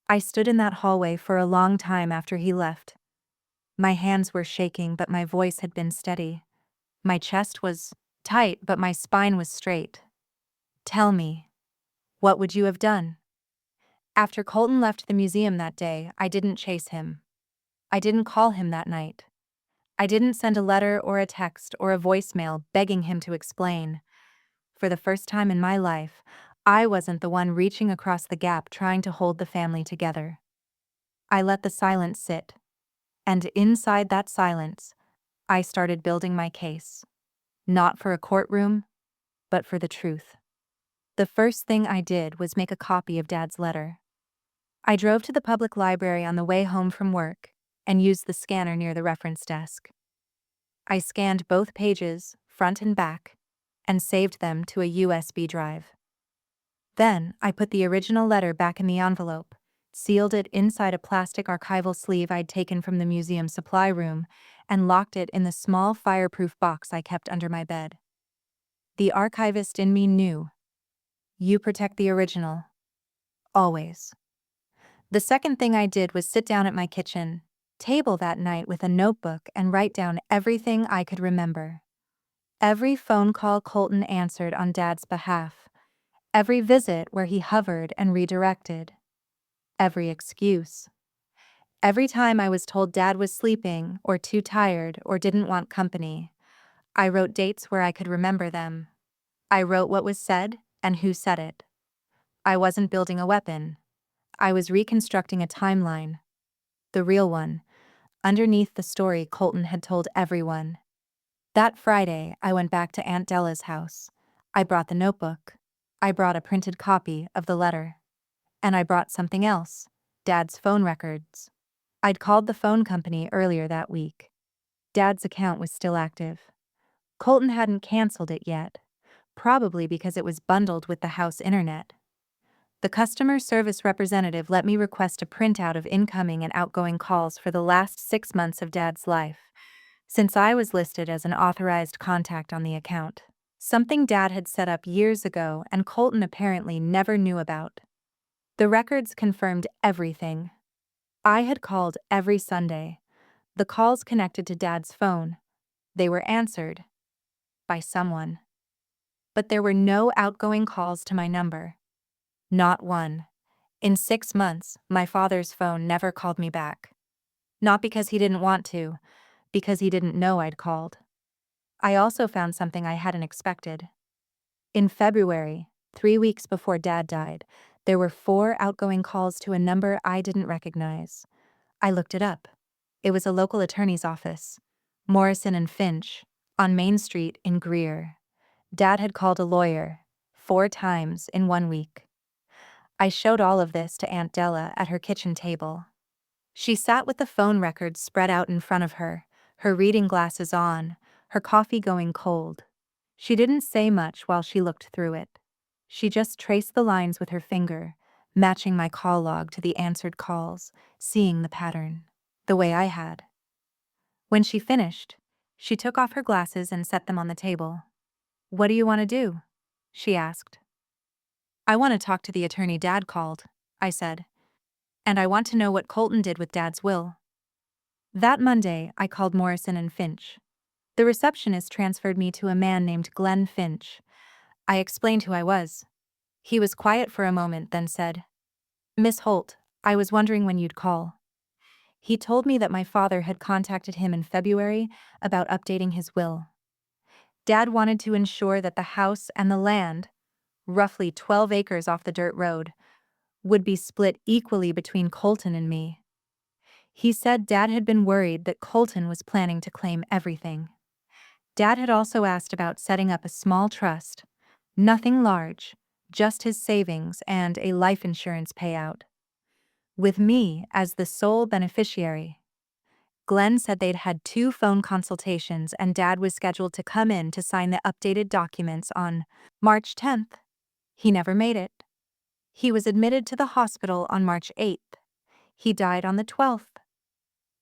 I stood in that hallway for a long time after he left. My hands were shaking, but my voice had been steady. My chest was tight, but my spine was straight. Tell me, what would you have done? After Colton left the museum that day, I didn't chase him. I didn't call him that night. I didn't send a letter or a text or a voicemail begging him to explain. For the first time in my life, I wasn't the one reaching across the gap trying to hold the family together. I let the silence sit. And inside that silence, I started building my case. Not for a courtroom, but for the truth. The first thing I did was make a copy of Dad's letter. I drove to the public library on the way home from work and used the scanner near the reference desk. I scanned both pages, front and back, and saved them to a USB drive. Then, I put the original letter back in the envelope, sealed it inside a plastic archival sleeve I'd taken from the museum supply room, and locked it in the small fireproof box I kept under my bed. The archivist in me knew. You protect the original. Always. The second thing I did was sit down at my kitchen table that night with a notebook and write down everything I could remember. Every phone call Colton answered on Dad's behalf. Every visit where he hovered and redirected. Every excuse. Every time I was told Dad was sleeping or too tired or didn't want company, I wrote dates where I could remember them. I wrote what was said and who said it. I wasn't building a weapon. I was reconstructing a timeline. The real one, underneath the story Colton had told everyone. That Friday, I went back to Aunt Della's house. I brought the notebook. I brought a printed copy of the letter. And I brought something else, Dad's phone records. I'd called the phone company earlier that week. Dad's account was still active. Colton hadn't canceled it yet, probably because it was bundled with the house internet. The customer service representative let me request a printout of incoming and outgoing calls for the last 6 months of Dad's life, since I was listed as an authorized contact on the account. Something Dad had set up years ago and Colton apparently never knew about. The records confirmed everything. I had called every Sunday. The calls connected to Dad's phone. They were answered by someone. But there were no outgoing calls to my number. Not one. In 6 months, my father's phone never called me back. Not because he didn't want to, because he didn't know I'd called. I also found something I hadn't expected. In February, 3 weeks before Dad died, there were 4 outgoing calls to a number I didn't recognize. I looked it up. It was a local attorney's office, Morrison and Finch, on Main Street in Greer. Dad had called a lawyer 4 times in 1 week. I showed all of this to Aunt Della at her kitchen table. She sat with the phone records spread out in front of her reading glasses on, her coffee going cold. She didn't say much while she looked through it. She just traced the lines with her finger, matching my call log to the answered calls, seeing the pattern, the way I had. When she finished, she took off her glasses and set them on the table. "What do you want to do?" she asked. "I want to talk to the attorney Dad called," I said. "And I want to know what Colton did with Dad's will." That Monday, I called Morrison and Finch. The receptionist transferred me to a man named Glenn Finch. I explained who I was. He was quiet for a moment, then said, "Miss Holt, I was wondering when you'd call." He told me that my father had contacted him in February about updating his will. Dad wanted to ensure that the house and the land, roughly 12 acres off the dirt road, would be split equally between Colton and me. He said Dad had been worried that Colton was planning to claim everything. Dad had also asked about setting up a small trust, nothing large, just his savings and a life insurance payout, with me as the sole beneficiary. Glenn said they'd had 2 phone consultations and Dad was scheduled to come in to sign the updated documents on March 10th. He never made it. He was admitted to the hospital on March 8th. He died on the 12th.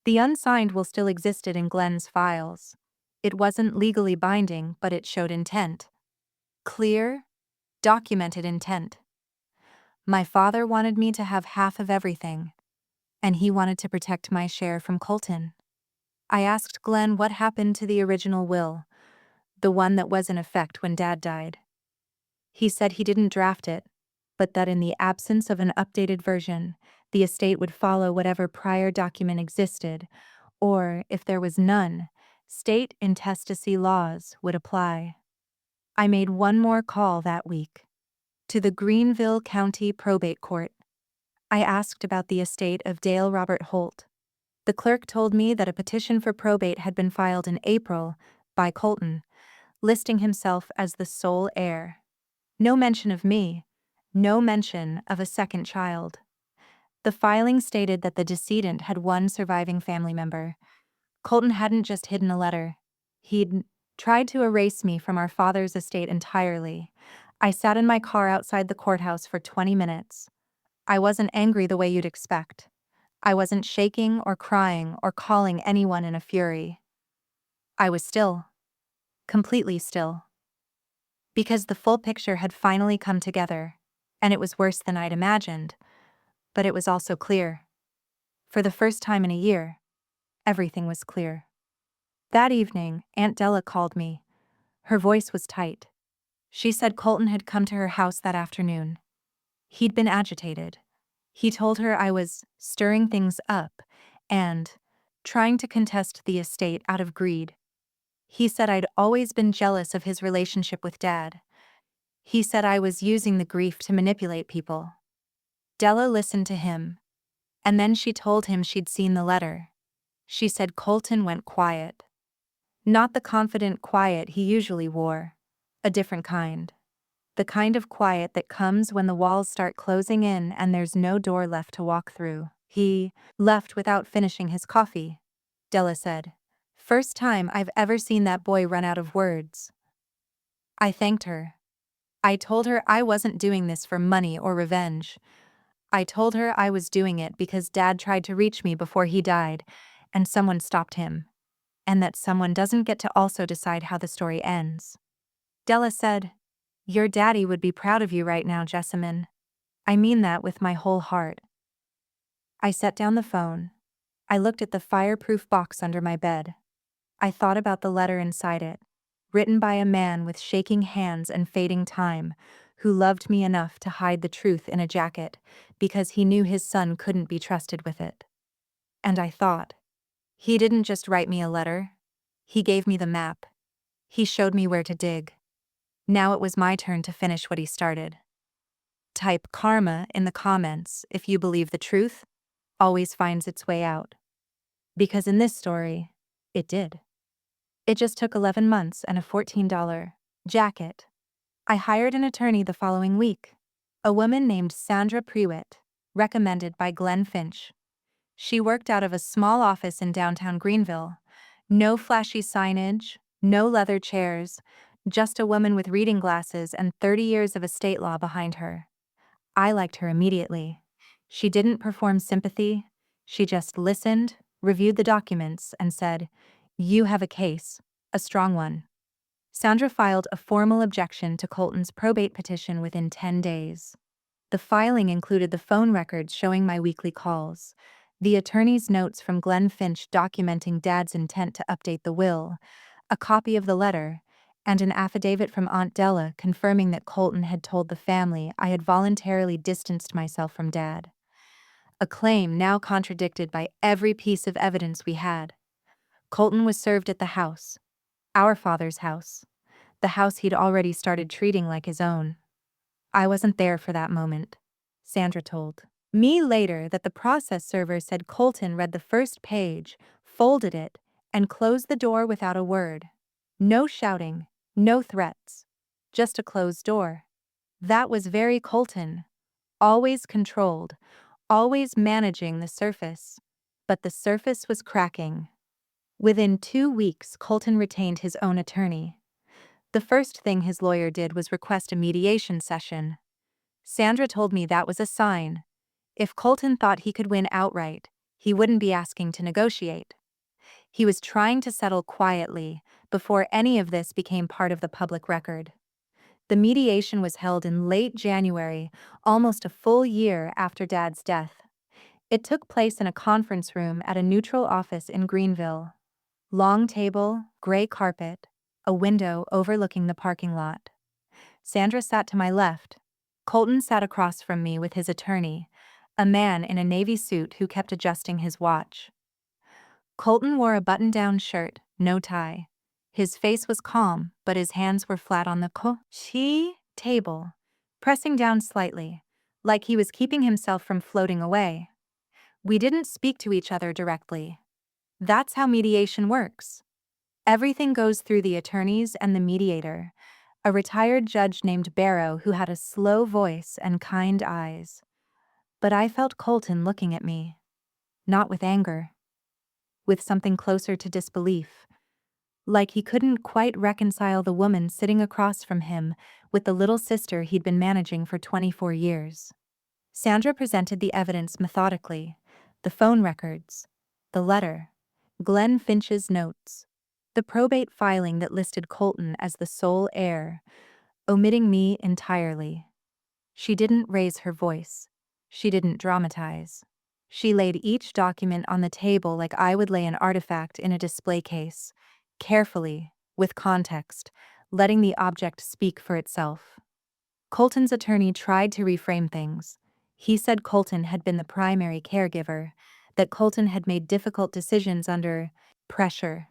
The unsigned will still existed in Glenn's files. It wasn't legally binding, but it showed intent. Clear, documented intent. My father wanted me to have half of everything, and he wanted to protect my share from Colton. I asked Glenn what happened to the original will, the one that was in effect when Dad died. He said he didn't draft it, but that in the absence of an updated version, the estate would follow whatever prior document existed, or, if there was none, state intestacy laws would apply. I made one more call that week. To the Greenville County Probate Court. I asked about the estate of Dale Robert Holt. The clerk told me that a petition for probate had been filed in April by Colton, listing himself as the sole heir. No mention of me, no mention of a second child. The filing stated that the decedent had one surviving family member. Colton hadn't just hidden a letter. He'd tried to erase me from our father's estate entirely. I sat in my car outside the courthouse for 20 minutes. I wasn't angry the way you'd expect. I wasn't shaking or crying or calling anyone in a fury. I was still. Completely still. Because the full picture had finally come together, and it was worse than I'd imagined, but it was also clear. For the first time in a year, everything was clear. That evening, Aunt Della called me. Her voice was tight. She said Colton had come to her house that afternoon. He'd been agitated. He told her I was stirring things up and trying to contest the estate out of greed. He said I'd always been jealous of his relationship with Dad. He said I was using the grief to manipulate people. Della listened to him, and then she told him she'd seen the letter. She said Colton went quiet. Not the confident quiet he usually wore. A different kind. The kind of quiet that comes when the walls start closing in and there's no door left to walk through. He left without finishing his coffee, Della said. First time I've ever seen that boy run out of words. I thanked her. I told her I wasn't doing this for money or revenge. I told her I was doing it because Dad tried to reach me before he died, and someone stopped him. And that someone doesn't get to also decide how the story ends. Della said, "Your daddy would be proud of you right now, Jessamine. I mean that with my whole heart." I set down the phone. I looked at the fireproof box under my bed. I thought about the letter inside it, written by a man with shaking hands and fading time, who loved me enough to hide the truth in a jacket because he knew his son couldn't be trusted with it. And I thought, he didn't just write me a letter. He gave me the map. He showed me where to dig. Now it was my turn to finish what he started. Type karma in the comments if you believe the truth always finds its way out. Because in this story, it did. It just took 11 months and a $14 jacket. I hired an attorney the following week, a woman named Sandra Prewitt, recommended by Glenn Finch. She worked out of a small office in downtown Greenville. No flashy signage, no leather chairs, just a woman with reading glasses and 30 years of estate law behind her. I liked her immediately. She didn't perform sympathy. She just listened, reviewed the documents, and said, "You have a case, a strong one." Sandra filed a formal objection to Colton's probate petition within 10 days. The filing included the phone records showing my weekly calls, the attorney's notes from Glenn Finch documenting Dad's intent to update the will, a copy of the letter, and an affidavit from Aunt Della confirming that Colton had told the family I had voluntarily distanced myself from Dad. A claim now contradicted by every piece of evidence we had. Colton was served at the house, our father's house, the house he'd already started treating like his own. I wasn't there for that moment, Sandra told me later that the process server said Colton read the first page, folded it, and closed the door without a word. No shouting, no threats, just a closed door. That was very Colton. Always controlled, always managing the surface. But the surface was cracking. Within 2 weeks, Colton retained his own attorney. The first thing his lawyer did was request a mediation session. Sandra told me that was a sign. If Colton thought he could win outright, he wouldn't be asking to negotiate. He was trying to settle quietly before any of this became part of the public record. The mediation was held in late January, almost a full year after Dad's death. It took place in a conference room at a neutral office in Greenville. Long table, gray carpet, a window overlooking the parking lot. Sandra sat to my left. Colton sat across from me with his attorney, a man in a navy suit who kept adjusting his watch. Colton wore a button-down shirt, no tie. His face was calm, but his hands were flat on the table, pressing down slightly, like he was keeping himself from floating away. We didn't speak to each other directly. That's how mediation works. Everything goes through the attorneys and the mediator, a retired judge named Barrow who had a slow voice and kind eyes. But I felt Colton looking at me. Not with anger. With something closer to disbelief. Like he couldn't quite reconcile the woman sitting across from him with the little sister he'd been managing for 24 years. Sandra presented the evidence methodically. The phone records. The letter. Glenn Finch's notes. The probate filing that listed Colton as the sole heir, omitting me entirely. She didn't raise her voice. She didn't dramatize. She laid each document on the table like I would lay an artifact in a display case, carefully, with context, letting the object speak for itself. Colton's attorney tried to reframe things. He said Colton had been the primary caregiver, that Colton had made difficult decisions under pressure,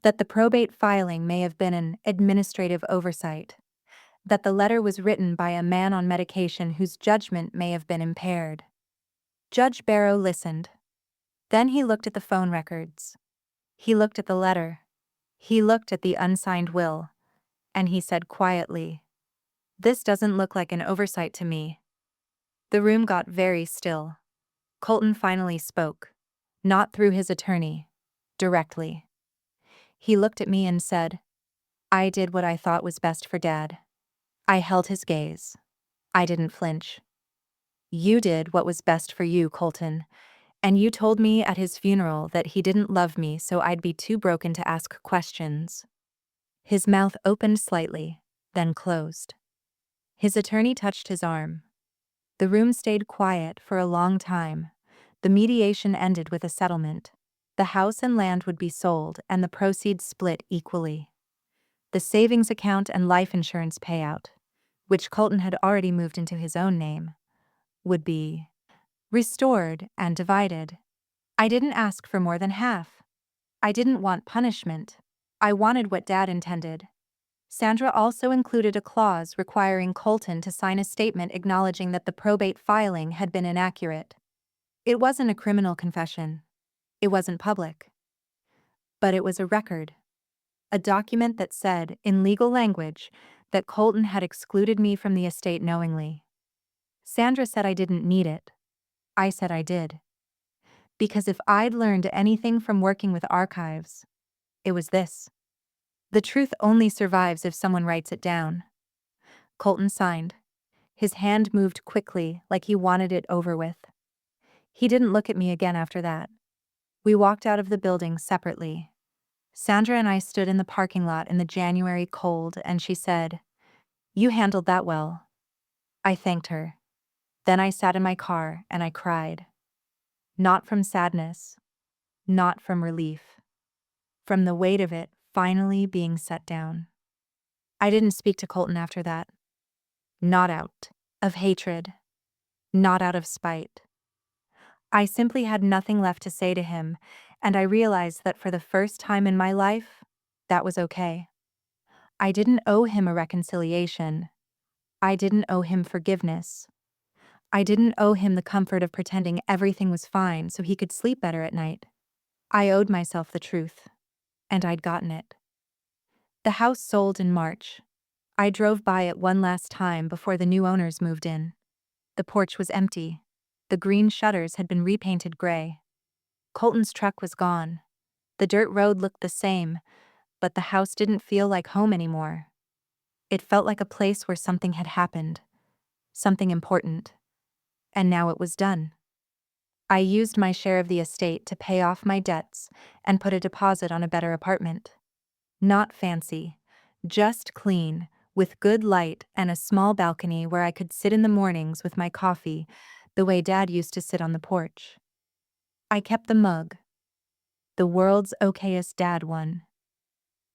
that the probate filing may have been an administrative oversight, that the letter was written by a man on medication whose judgment may have been impaired. Judge Barrow listened. Then he looked at the phone records. He looked at the letter. He looked at the unsigned will. And he said quietly, "This doesn't look like an oversight to me." The room got very still. Colton finally spoke. Not through his attorney. Directly. He looked at me and said, "I did what I thought was best for Dad." I held his gaze. I didn't flinch. "You did what was best for you, Colton. And you told me at his funeral that he didn't love me so I'd be too broken to ask questions." His mouth opened slightly, then closed. His attorney touched his arm. The room stayed quiet for a long time. The mediation ended with a settlement. The house and land would be sold and the proceeds split equally. The savings account and life insurance payout, which Colton had already moved into his own name, would be restored and divided. I didn't ask for more than half. I didn't want punishment. I wanted what Dad intended. Sandra also included a clause requiring Colton to sign a statement acknowledging that the probate filing had been inaccurate. It wasn't a criminal confession. It wasn't public. But it was a record. A document that said, in legal language, that Colton had excluded me from the estate knowingly. Sandra said I didn't need it. I said I did. Because if I'd learned anything from working with archives, it was this. The truth only survives if someone writes it down. Colton signed. His hand moved quickly, like he wanted it over with. He didn't look at me again after that. We walked out of the building separately. Sandra and I stood in the parking lot in the January cold, and she said, "You handled that well." I thanked her. Then I sat in my car and I cried. Not from sadness. Not from relief. From the weight of it finally being set down. I didn't speak to Colton after that. Not out of hatred. Not out of spite. I simply had nothing left to say to him, and I realized that for the first time in my life, that was okay. I didn't owe him a reconciliation. I didn't owe him forgiveness. I didn't owe him the comfort of pretending everything was fine so he could sleep better at night. I owed myself the truth, and I'd gotten it. The house sold in March. I drove by it one last time before the new owners moved in. The porch was empty. The green shutters had been repainted gray. Colton's truck was gone. The dirt road looked the same, but the house didn't feel like home anymore. It felt like a place where something had happened. Something important. And now it was done. I used my share of the estate to pay off my debts and put a deposit on a better apartment. Not fancy, just clean, with good light and a small balcony where I could sit in the mornings with my coffee, the way Dad used to sit on the porch. I kept the mug. The world's okayest dad one.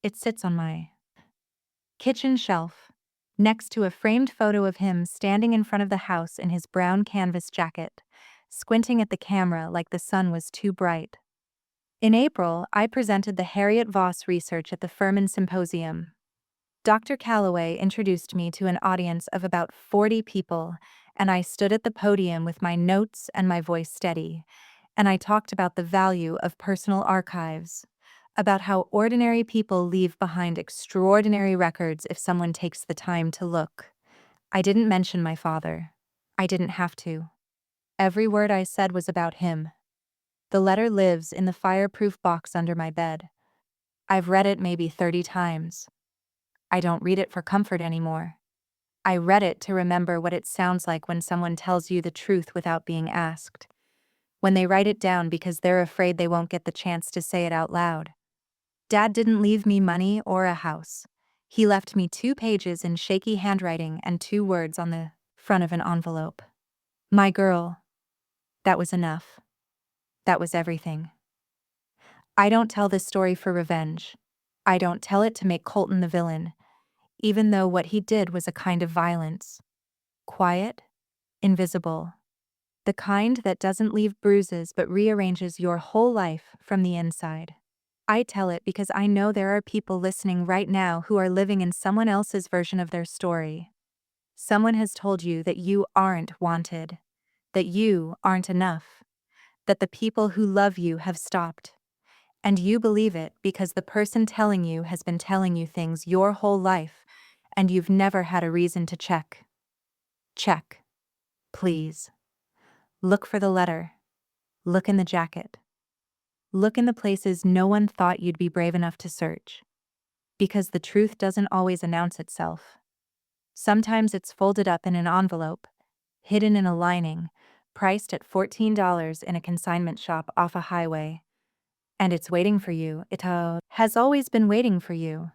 It sits on my kitchen shelf, next to a framed photo of him standing in front of the house in his brown canvas jacket, squinting at the camera like the sun was too bright. In April, I presented the Harriet Voss research at the Furman Symposium. Dr. Calloway introduced me to an audience of about 40 people, and I stood at the podium with my notes and my voice steady, and I talked about the value of personal archives, about how ordinary people leave behind extraordinary records if someone takes the time to look. I didn't mention my father. I didn't have to. Every word I said was about him. The letter lives in the fireproof box under my bed. I've read it maybe 30 times. I don't read it for comfort anymore. I read it to remember what it sounds like when someone tells you the truth without being asked. When they write it down because they're afraid they won't get the chance to say it out loud. Dad didn't leave me money or a house. He left me 2 pages in shaky handwriting and 2 words on the front of an envelope. My girl. That was enough. That was everything. I don't tell this story for revenge. I don't tell it to make Colton the villain, even though what he did was a kind of violence. Quiet, invisible. The kind that doesn't leave bruises but rearranges your whole life from the inside. I tell it because I know there are people listening right now who are living in someone else's version of their story. Someone has told you that you aren't wanted, that you aren't enough, that the people who love you have stopped. And you believe it because the person telling you has been telling you things your whole life, and you've never had a reason to check. Check. Please. Look for the letter. Look in the jacket. Look in the places no one thought you'd be brave enough to search. Because the truth doesn't always announce itself. Sometimes it's folded up in an envelope, hidden in a lining, priced at $14 in a consignment shop off a highway. And it's waiting for you. It has always been waiting for you.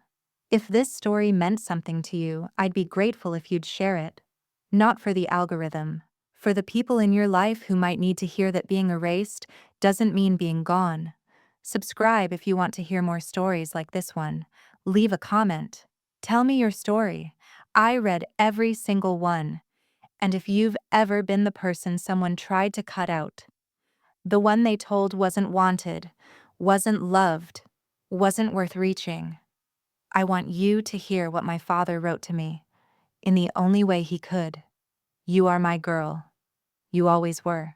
If this story meant something to you, I'd be grateful if you'd share it. Not for the algorithm. For the people in your life who might need to hear that being erased doesn't mean being gone. Subscribe if you want to hear more stories like this one. Leave a comment. Tell me your story. I read every single one. And if you've ever been the person someone tried to cut out, the one they told wasn't wanted, wasn't loved, wasn't worth reaching, I want you to hear what my father wrote to me, in the only way he could. You are my girl. You always were.